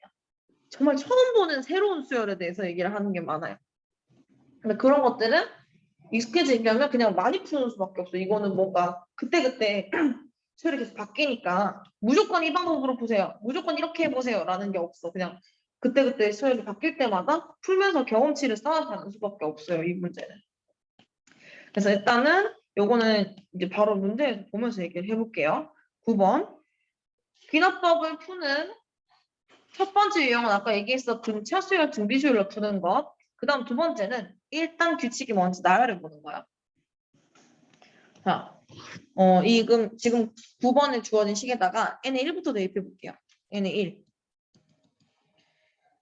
정말 처음 보는 새로운 수열에 대해서 얘기를 하는 게 많아요. 근데 그런 것들은 익숙해지려면 그냥 많이 푸는 수밖에 없어. 이거는 뭔가 그때그때 수열이 계속 바뀌니까 무조건 이 방법으로 보세요. 무조건 이렇게 해보세요. 라는 게 없어. 그냥 그때그때 수열이 바뀔 때마다 풀면서 경험치를 쌓아가는 수밖에 없어요. 이 문제는. 그래서 일단은 요거는 이제 바로 문제 보면서 얘기를 해볼게요. 9번. 귀납법을 푸는 첫 번째 유형은 아까 얘기했었던 차수열, 등비수열로 푸는 것. 그 다음 두 번째는 일단 규칙이 뭔지 나열해 보는 거야. 자, 지금 9번에 주어진 식에다가 n의 1부터 대입해 볼게요. n의 1.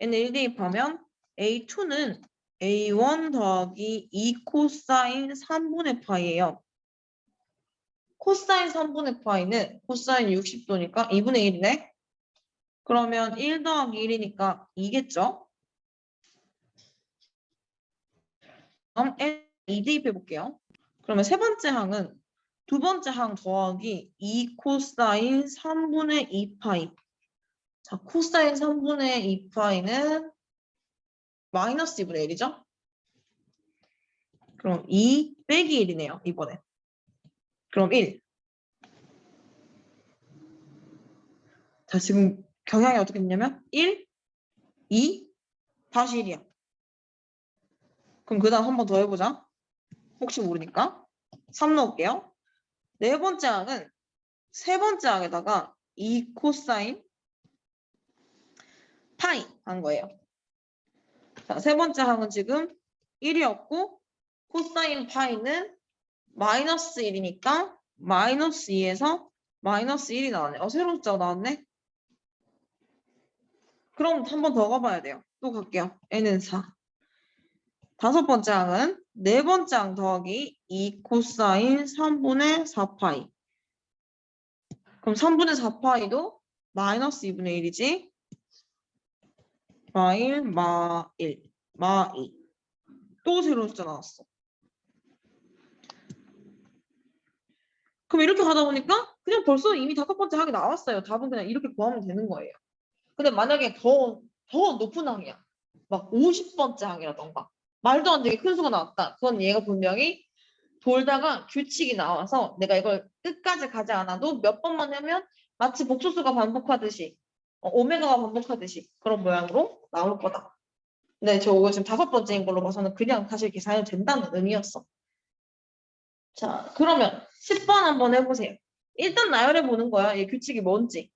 n의 1 대입하면 a2는 a1 더하기 2 코사인 3분의 파이예요. 코사인 3분의 파이는 코사인 60도니까 2분의 1이네. 그러면 1 더하기 1이니까 2겠죠? 다음 n 2 대입해 볼게요. 그러면 세 번째 항은 두 번째 항 더하기 2 코사인 3분의 2파이. 자, 코사인 3분의 2파이는 마이너스 2분의 1이죠? 그럼 2 빼기 1이네요, 이번에. 그럼 1. 자, 지금 경향이 어떻게 됐냐면 1, 2, 다시 1이야. 그럼 그 다음 한 번 더 해보자. 혹시 모르니까. 3 넣을게요. 네 번째 항은 세 번째 항에다가 2 코사인 파이 한 거예요. 자, 세 번째 항은 지금 1이었고 코사인 파이는 마이너스 1이니까 마이너스 2에서 마이너스 1이 나왔네. 새로운 숫자가 나왔네. 그럼 한 번 더 가봐야 돼요. 또 갈게요. n은 4. 다섯 번째 항은 네 번째 항 더하기 2 코사인 3분의 4파이. 그럼 3분의 4파이도 마이너스 2분의 1이지. 마1, 마1, 마2. 또 새로운 숫자 나왔어. 그럼 이렇게 가다 보니까 그냥 벌써 이미 다섯 번째 항이 나왔어요. 답은 그냥 이렇게 구하면 되는 거예요. 근데 만약에 더 높은 항이야. 막 50번째 항이라던가. 말도 안 되게 큰 수가 나왔다. 그건 얘가 분명히 돌다가 규칙이 나와서 내가 이걸 끝까지 가지 않아도 몇 번만 하면 마치 복소수가 반복하듯이 오메가가 반복하듯이 그런 모양으로 나올 거다. 근데 저거 지금 다섯 번째인 걸로 봐서는 그냥 사실 계산해도 된다는 의미였어. 자, 그러면 10번 한번 해보세요. 일단 나열해 보는 거야. 이 규칙이 뭔지.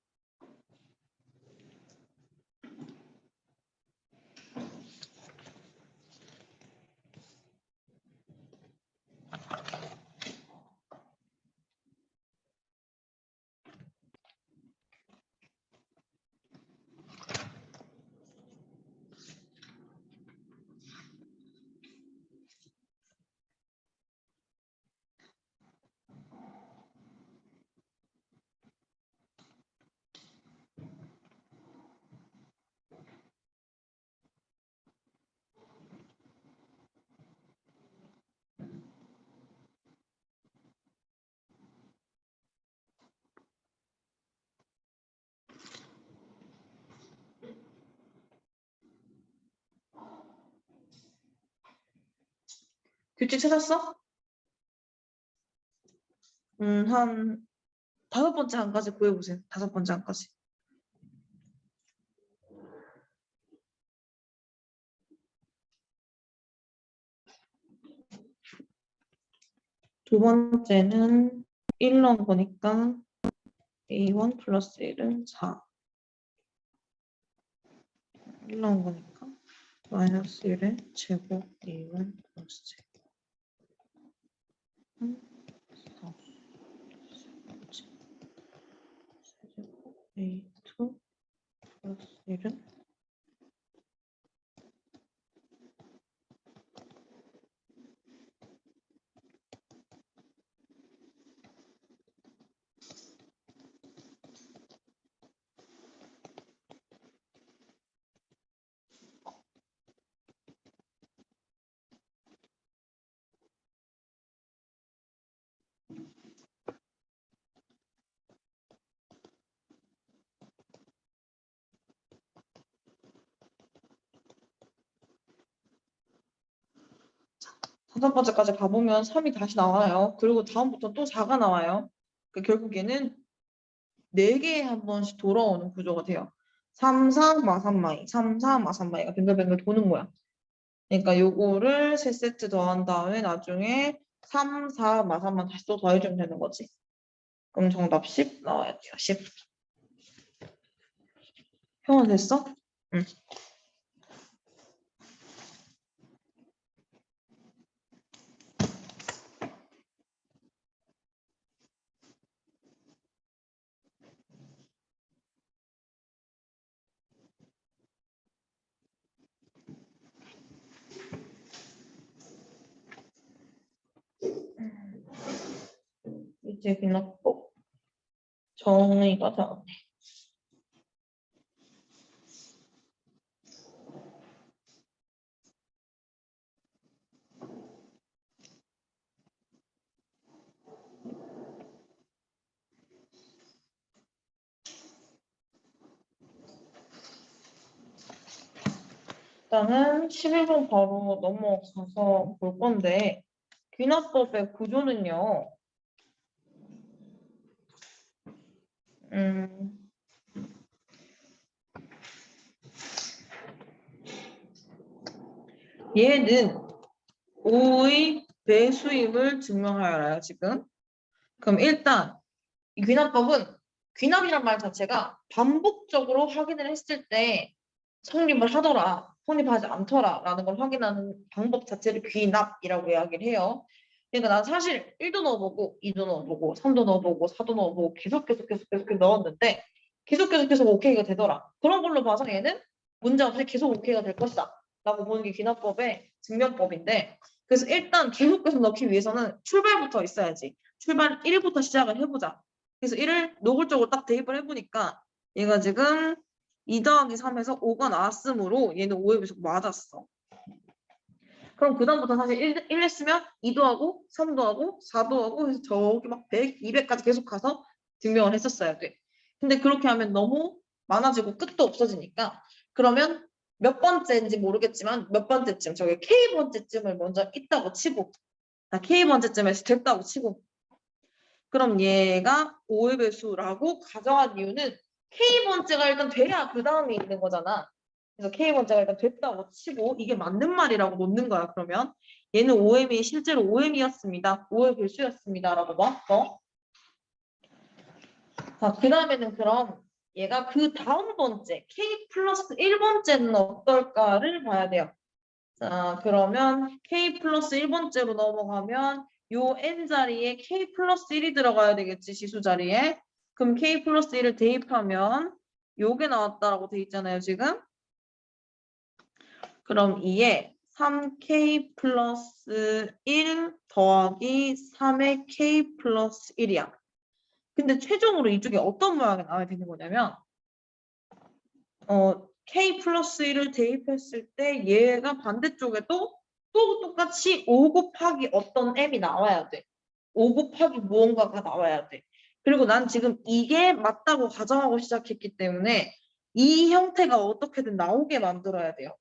규칙 찾았어? 한 다섯 번째 한까지 구해보세요. 다섯 번째 한까지. 두 번째는 1 넣은 거니까 a1 플러스 1은 4. 1 넣은 거니까 마이너스 1의 제곱 a1 플러스 제곱 4. 제곱 a2 플러스 1은 다섯 번째까지 가보면 3이 다시 나와요. 그리고 다음부터 또 4가 나와요. 결국 얘는 4개에 한 번씩 돌아오는 구조가 돼요. 3, 4, 마삼마이, 3, 4, 마삼마이가 뱅글뱅글 도는 거야. 그러니까 요거를 3세트 더한 다음에 나중에 3, 4, 마삼만 다시 또 더해주면 되는 거지. 그럼 정답 10 나와야 돼요. 10. 형은 됐어? 응. 이제 귀납법 정의가 나왔네. 일단은 11번 바로 넘어가서 볼 건데 귀납법의 구조는요. 얘는 5의 배수임을 증명하여라요, 지금. 그럼 일단 이 귀납법은 귀납이란 말 자체가 반복적으로 확인을 했을 때 성립을 하더라, 성립하지 않더라 라는 걸 확인하는 방법 자체를 귀납이라고 이야기를 해요. 그러니까 난 사실 1도 넣어보고 2도 넣어보고 3도 넣어보고 4도 넣어보고 계속 넣었는데 계속 오케이가 되더라. 그런 걸로 봐서 얘는 문제 없이 계속 오케이가 될 것이다 라고 보는 게 귀납법의 증명법인데, 그래서 일단 계속 넣기 위해서는 출발부터 있어야지. 출발 1부터 시작을 해보자. 그래서 1을 노골적으로 딱 대입을 해보니까 얘가 지금 2 더하기 3에서 5가 나왔으므로 얘는 5의 배속 맞았어. 그럼 그 다음부터 사실 1 했으면 2도 하고 3도 하고 4도 하고 해서 저기 막 100, 200까지 계속 가서 증명을 했었어야 돼. 근데 그렇게 하면 너무 많아지고 끝도 없어지니까 그러면 몇 번째인지 모르겠지만 몇 번째쯤, 저기 K번째쯤을 먼저 있다고 치고, K번째쯤에서 됐다고 치고, 그럼 얘가 5의 배수라고 가정한 이유는 K번째가 일단 돼야 그 다음에 있는 거잖아. 그래서 K번째가 일단 됐다고 치고 이게 맞는 말이라고 놓는 거야. 그러면 얘는 5M이 실제로 5M이었습니다. 5의 배수였습니다. 라고 놨어. 자, 그 다음에는 그럼 얘가 그 다음 번째 K 플러스 1번째는 어떨까를 봐야 돼요. 자, 그러면 K 플러스 1번째로 넘어가면 요 n 자리에 K 플러스 1이 들어가야 되겠지, 지수 자리에. 그럼 K 플러스 1을 대입하면 요게 나왔다라고 돼 있잖아요, 지금. 그럼 이에 3K 플러스 1 더하기 3의 K 플러스 1이야. 근데 최종으로 이쪽에 어떤 모양이 나와야 되는 거냐면 K 플러스 1을 대입했을 때 얘가 반대쪽에 또 똑같이 5 곱하기 어떤 m이 나와야 돼. 5 곱하기 무언가가 나와야 돼. 그리고 난 지금 이게 맞다고 가정하고 시작했기 때문에 이 형태가 어떻게든 나오게 만들어야 돼요.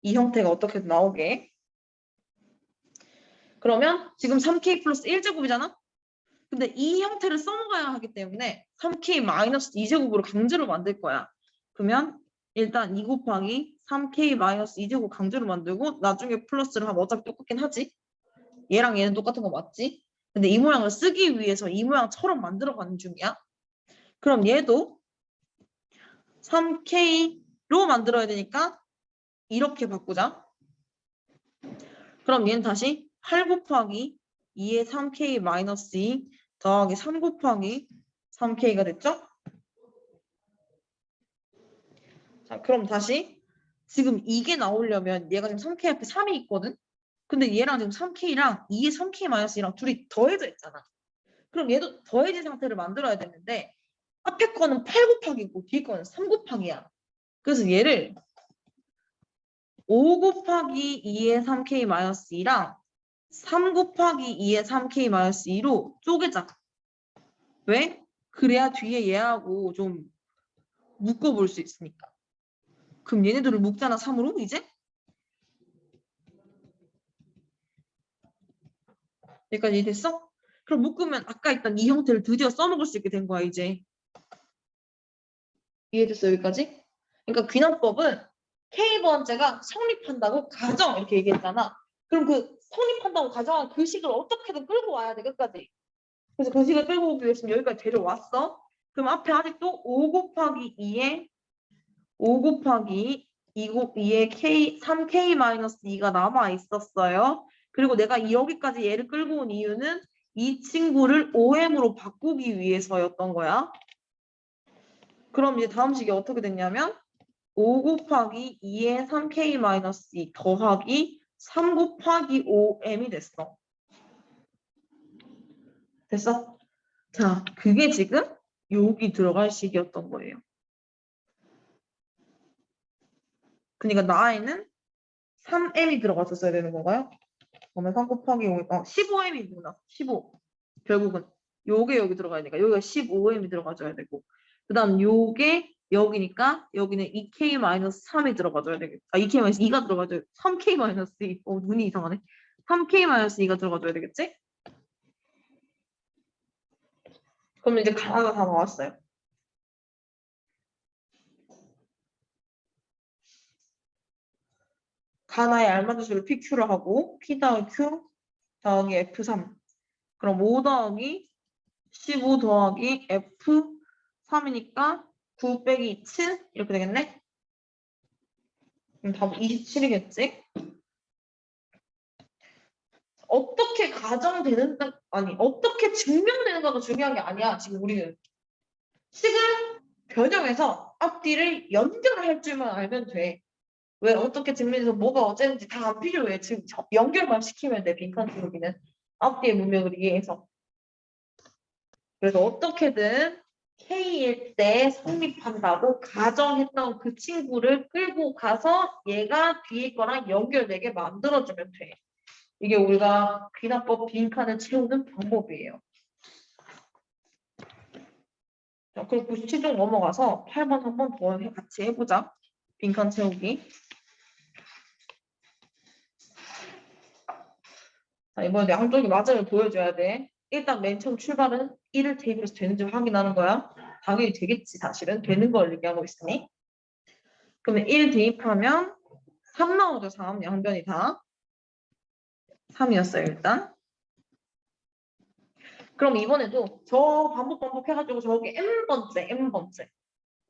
이 형태가 어떻게든 나오게. 그러면 지금 3K 플러스 1제곱이잖아? 근데 이 형태를 써먹어야 하기 때문에 3K 마이너스 2제곱으로 강제로 만들 거야. 그러면 일단 2 곱하기 3K 마이너스 2제곱 강제로 만들고 나중에 플러스를 하면 어차피 똑같긴 하지. 얘랑 얘는 똑같은 거 맞지? 근데 이 모양을 쓰기 위해서 이 모양처럼 만들어가는 중이야. 그럼 얘도 3K로 만들어야 되니까 이렇게 바꾸자. 그럼 얘는 다시 8 곱하기 2의 3K 마이너스 2 더하기 3 곱하기 3K가 됐죠? 자, 그럼 다시 지금 이게 나오려면 얘가 지금 3K 앞에 3이 있거든? 근데 얘랑 지금 3K랑 2의 3K 마이너스 2랑 둘이 더해져 있잖아. 그럼 얘도 더해진 상태를 만들어야 되는데 앞에 거는 8 곱하기고 뒤에 거는 3 곱하기야. 그래서 얘를 5 곱하기 2의 3K 마이너스 2랑 3 곱하기 2의 3K 마이너스 2로 쪼개자. 왜? 그래야 뒤에 얘하고 좀 묶어볼 수 있으니까. 그럼 얘네들을 묶잖아, 3으로 이제? 여기까지 이해됐어? 그럼 묶으면 아까 있던 이 형태를 드디어 써먹을 수 있게 된 거야, 이제. 이해됐어, 여기까지? 그러니까 귀납법은 K번째가 성립한다고 가정 이렇게 얘기했잖아. 그럼 그 성립한다고 가정한 그 식을 어떻게든 끌고 와야 돼, 끝까지. 그래서 그 식을 끌고 오기 위해서 여기까지 데려왔어. 그럼 앞에 아직도 5 곱하기 2에 5 곱하기 2의 K, 3K-2가 남아 있었어요. 그리고 내가 여기까지 얘를 끌고 온 이유는 이 친구를 OM으로 바꾸기 위해서였던 거야. 그럼 이제 다음 식이 어떻게 됐냐면 5 곱하기 2의 3K-2 더하기 3 곱하기 5M이 됐어. 됐어? 자, 그게 지금 여기 들어갈 식이었던 거예요. 그러니까 나에는 3M이 들어갔었어야 되는 건가요? 그러면 3 곱하기 5, 15M이구나. 15. 결국은 요게 여기 들어가야 되니까 여기가 15M이 들어가줘야 되고 그 다음 요게 여기니까 여기는 2K-3이 들어가줘야 되겠다. 2K-2가 들어가줘야 3K-2. 눈이 이상하네. 3K-2가 들어가줘야 되겠지? 그럼 이제 가나가 다 나왔어요. 가나의 알맞은 수를 PQ를 하고 P 더하기 Q 더하기 F3 그럼 5 더하기 15 더하기 F3이니까 9 빼기 7 이렇게 되겠네? 그럼 답 27이겠지? 어떻게 가정되는가, 아니, 어떻게 증명되는가가 중요한 게 아니야, 지금 우리는. 식을 변형해서 앞뒤를 연결할 줄만 알면 돼. 왜 어떻게 증명해서 뭐가 어쨌는지 다 안 필요해. 지금 연결만 시키면 돼, 빈칸 기록이는. 앞뒤의 문맥을 이해해서. 그래서 어떻게든 K일 때 성립한다고 가정했던 그 친구를 끌고 가서 얘가 뒤에 거랑 연결되게 만들어주면 돼. 이게 우리가 귀납법 빈칸을 채우는 방법이에요. 자, 그리고 97쪽 넘어가서 8번 한 번 더 같이 해보자. 빈칸 채우기. 자, 이번에 양쪽이 맞음을 보여줘야 돼. 일단 맨 처음 출발은 1을 대입해서 되는지 확인하는 거야. 당연히 되겠지, 사실은. 되는 걸 얘기하고 있으니. 그러면 1 대입하면 3 나오죠, 3. 양변이 다. 3이었어요, 일단. 그럼 이번에도 저 반복해가지고 저기 M번째.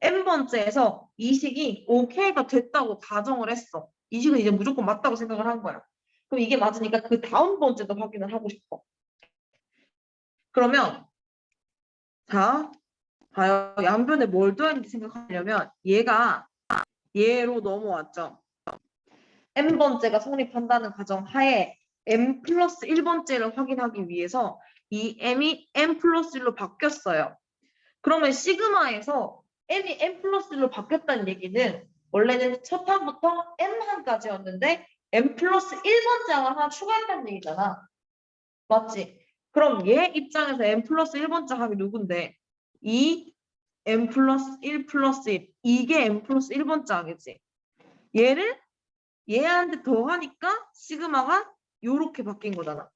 N번째에서 이 식이 OK가 됐다고 가정을 했어. 이 식은 이제 무조건 맞다고 생각을 한 거야. 그럼 이게 맞으니까 그 다음 번째도 확인을 하고 싶어. 그러면 자, 봐요. 양변에 뭘 더했는지 생각하려면 얘가 얘로 넘어왔죠. N번째가 성립한다는 가정 하에 M 플러스 1번째를 확인하기 위해서 이 M이 M 플러스 1로 바뀌었어요. 그러면 시그마에서 M이 M 플러스 1로 바뀌었다는 얘기는 원래는 첫 항부터 M항까지였는데 M 플러스 1번째가 하나 추가했다는 얘기잖아. 맞지? 그럼 얘 입장에서 M 플러스 1번째 항이 누군데? 이 M 플러스 1 플러스 1 이게 M 플러스 1번째 항이지. 얘를 얘한테 더하니까 시그마가 요렇게 바뀐 거잖아.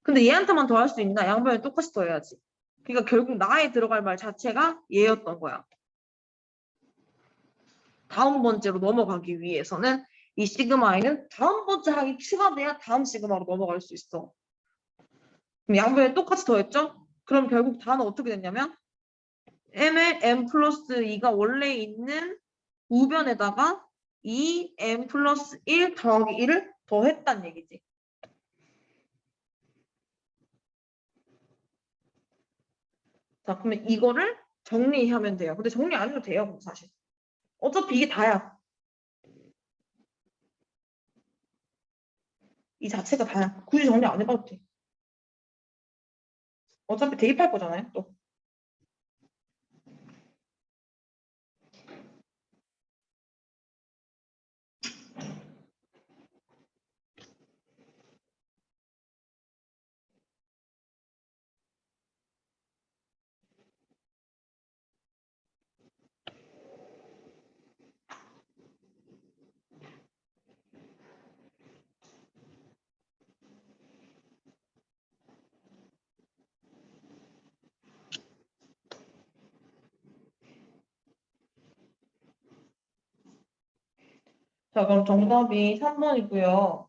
근데 얘한테만 더할 수 있나? 양변에 똑같이 더해야지. 그러니까 결국 나에 들어갈 말 자체가 얘였던 거야. 다음 번째로 넘어가기 위해서는 이 시그마에는 다음 번째 항이 추가돼야 다음 시그마로 넘어갈 수 있어. 그럼 양변에 똑같이 더했죠? 그럼 결국 단어 어떻게 됐냐면 m의 m 플러스 2가 원래 있는 우변에다가 2m 플러스 1 더하기 1을 더했단 얘기지. 자, 그러면 이거를 정리하면 돼요. 근데 정리 안 해도 돼요, 사실. 어차피 이게 다야. 이 자체가 다야. 굳이 정리 안 해봐도 돼. 어차피 대입할 거잖아요, 또. 자, 그럼 정답이 3번이고요.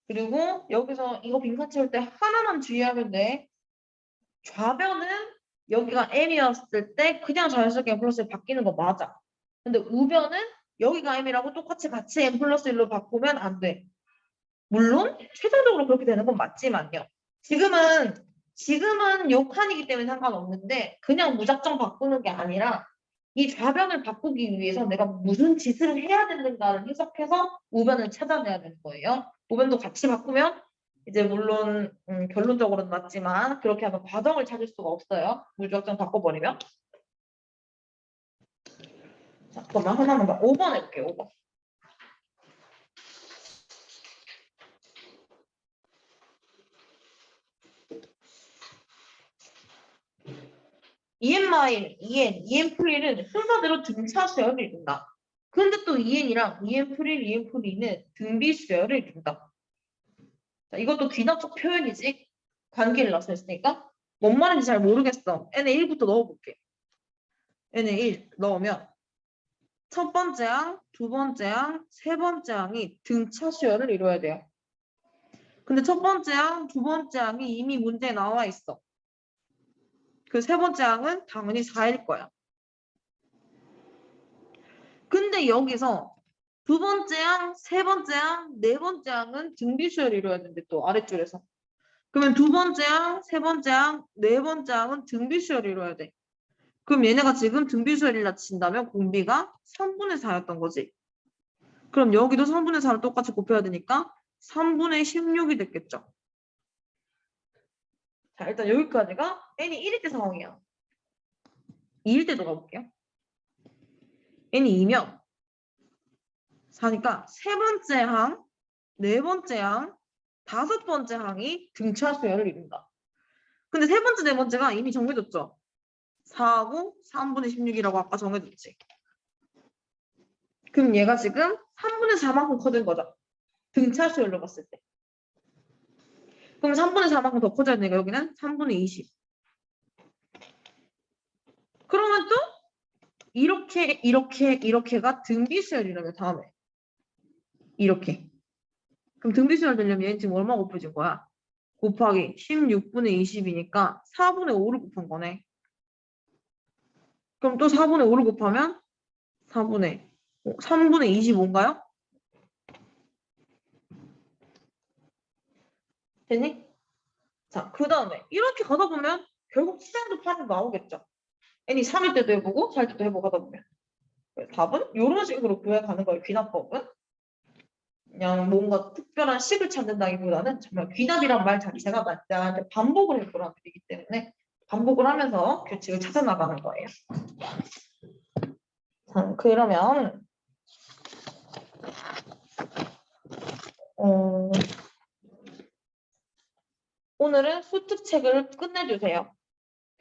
그리고 여기서 이거 빈칸 채울 때 하나만 주의하면 돼. 좌변은 여기가 M이었을 때 그냥 자연스럽게 M 플러스 1 바뀌는 거 맞아. 근데 우변은 여기가 M이라고 똑같이 같이 M 플러스 1로 바꾸면 안 돼. 물론 최종적으로 그렇게 되는 건 맞지만요. 지금은 요 칸이기 때문에 상관없는데 그냥 무작정 바꾸는 게 아니라 이 좌변을 바꾸기 위해서 내가 무슨 짓을 해야 되는가를 해석해서 우변을 찾아내야 되는 거예요. 우변도 같이 바꾸면 이제 물론 결론적으로는 맞지만 그렇게 하면 과정을 찾을 수가 없어요. 무작정 바꿔버리면. 자, 그러면 하나만 더 5번 해볼게요. 5번. EN-, EN 프릴은 순서대로 등차 수열을 이룬다. 근데 또 EN이랑 EN 프릴, EN 프릴은 등비 수열을 이룬다. 자, 이것도 귀납적 표현이지. 관계를 나타냈으니까. 뭔 말인지 잘 모르겠어. n에 1부터 넣어볼게. n에 1 넣으면 첫 번째 항, 두 번째 항, 세 번째 항이 등차 수열을 이루어야 돼요. 근데 첫 번째 항, 두 번째 항이 이미 문제에 나와 있어. 그 세 번째 항은 당연히 4일 거야. 근데 여기서 두 번째 항, 세 번째 항, 네 번째 항은 등비 수열을 이루어야 되는데 또 아랫줄에서. 그러면 두 번째 항, 세 번째 항, 네 번째 항은 등비 수열을 이루어야 돼. 그럼 얘네가 지금 등비 수열이라 친다면 공비가 3분의 4였던 거지. 그럼 여기도 3분의 4를 똑같이 곱해야 되니까 3분의 16이 됐겠죠. 자, 일단 여기까지가 n이 1일 때 상황이야. 2일 때도 가볼게요. n이 2면 4니까 세 번째 항, 네 번째 항, 다섯 번째 항이 등차 수열을 이룬다. 근데 세 번째, 네 번째가 이미 정해졌죠. 4하고 3분의 16이라고 아까 정해졌지. 그럼 얘가 지금 3분의 4만큼 커진 거죠. 등차 수열로 봤을 때. 그럼 3분의 4만큼 더 커져야 되니까 여기는 3분의 20. 그러면 또 이렇게가 등비수열이라면 다음에 이렇게. 그럼 등비수열 되려면 얘는 지금 얼마 곱해진 거야? 곱하기 16분의 20이니까 4분의 5를 곱한 거네. 그럼 또 4분의 5를 곱하면 3분의 25인가요? 됐니? 자, 그 다음에 이렇게 가다 보면 결국 치장도 판이 나오겠죠. n이 3일 때도 해보고 4일 때도 해보고 하다 보면. 답은 이런 식으로 구해가는 거예요. 귀납법은. 그냥 뭔가 특별한 식을 찾는다기보다는 정말 귀납이란 말 자체가 나한테 반복을 해보라는 얘기이기 때문에 반복을 하면서 규칙을 찾아 나가는 거예요. 자, 그러면 오늘은 수특책을 끝내주세요.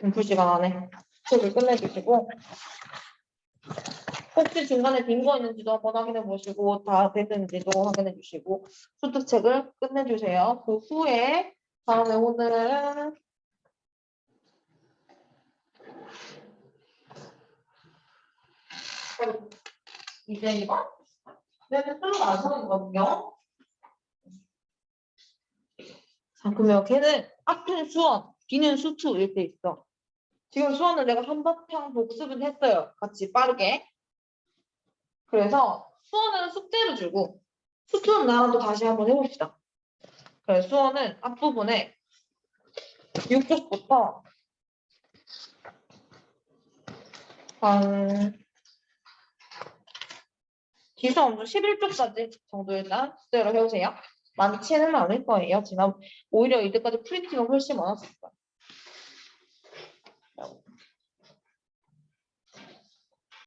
공부 시간 안에 책을 끝내주시고 혹시 중간에 빈 거 있는지도 한번 확인해 보시고 다 됐는지도 확인해 주시고 수특책을 끝내주세요. 그 후에 다음에 오늘은 이제 이거 내가 끌고 나서 있거든요. 자, 그러면 걔는 앞은 수원, 뒤는 수투 이렇게 있어. 지금 수원을 내가 한바탕 복습은 했어요. 같이 빠르게. 그래서 수원은 숙제를 주고 수투는 나랑 또 다시 한번 해봅시다. 그래서 수원은 앞부분에 6쪽부터 한 기수 엄수 11쪽까지 정도 일단 숙제로 해오세요. 많지는 않을 거예요. 오히려 이때까지 프리팅은 훨씬 많았을 거예요.